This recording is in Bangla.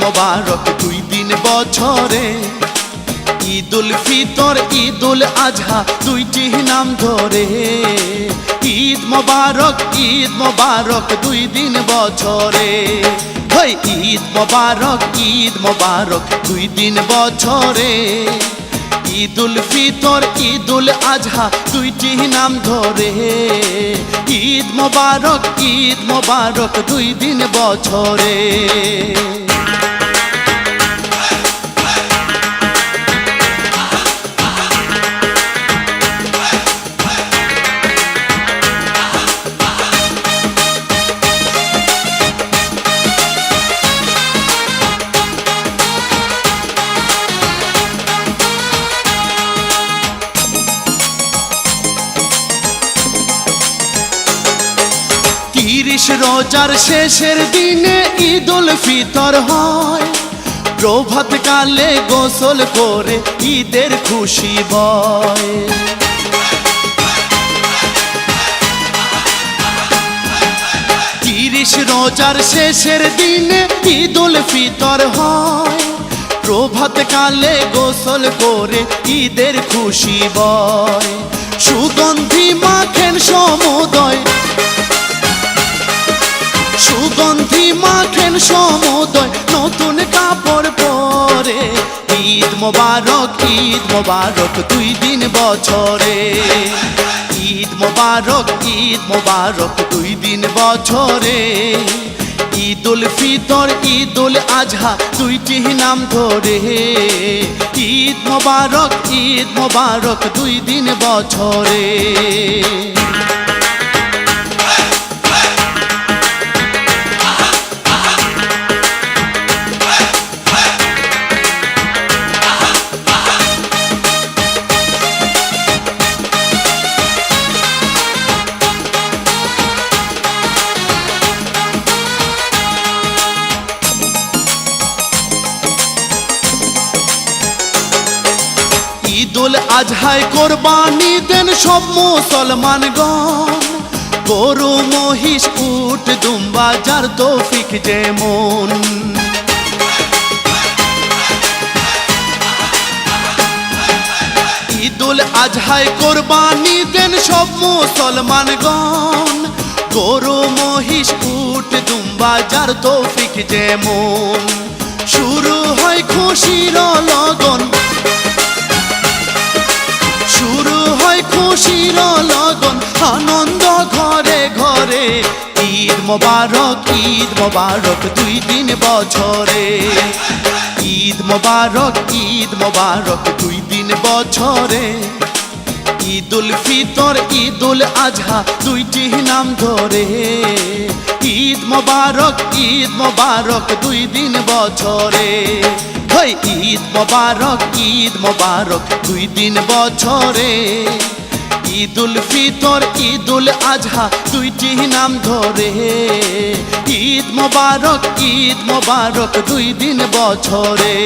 মোবারক দুই দিন বছরে। ঈদুল ফিতর ঈদুল আজহা দুইটি নাম ধরে। ঈদ মোবারক দুই দিন বছরে। ঈদ মোবারক দুই দিন বছরে। ঈদুল ফিতর ঈদুল আজহা দুইটি নাম ধরে। ঈদ মোবারক দুই দিন বছরে। রোজার শেষের দিনে ঈদুল ফিতর হয়। প্রভাত কালে গোসল করে ঈদের খুশি বয়। রোজার শেষের দিনে ঈদুল ফিতর হয়। প্রভাত কালে গোসল করে ঈদের খুশি বয়। সুগন্ধি মাখেন সমুদয়, সুগন্ধি মাখেন সমুদয় নতুন কাপড় পরে। ঈদ মোবারক দুই দিন বছরে। ঈদ মোবারক দুই দিন বছরে। ঈদুল ফিতর ঈদুল আজহা দুইটি নাম ধরে। ঈদ মোবারক দুই দিন বছরে। ঈদুল আজহায় কোরবানি দেন সব মুসলমানগণ। গরু মহিষ উট দুম্বা যার তৌফিক যেমন। ঈদুল আজহায় কোরবানি দেন সব মুসলমানগণ। গরু মহিষ উট দুম্বা যার তৌফিক যেমন। শুরু হয় খুশির লগন, শুরু হয় খুশির লগন আনন্দ ঘরে ঘরে। ঈদ মোবারক দুই দিন বছরে। ঈদ মোবারক দুই দিন বছরে। ঈদুল ফিতর ঈদুল আজহা দুইটি নাম ধরে। ঈদ মোবারক দুই দিন বছরে। ঈদ মোবারক দুই দিন বছরে। ঈদুল ফিতর ঈদুল আজহা দুইটি নাম ধরে। ঈদ মোবারক দুই দিন বছরে।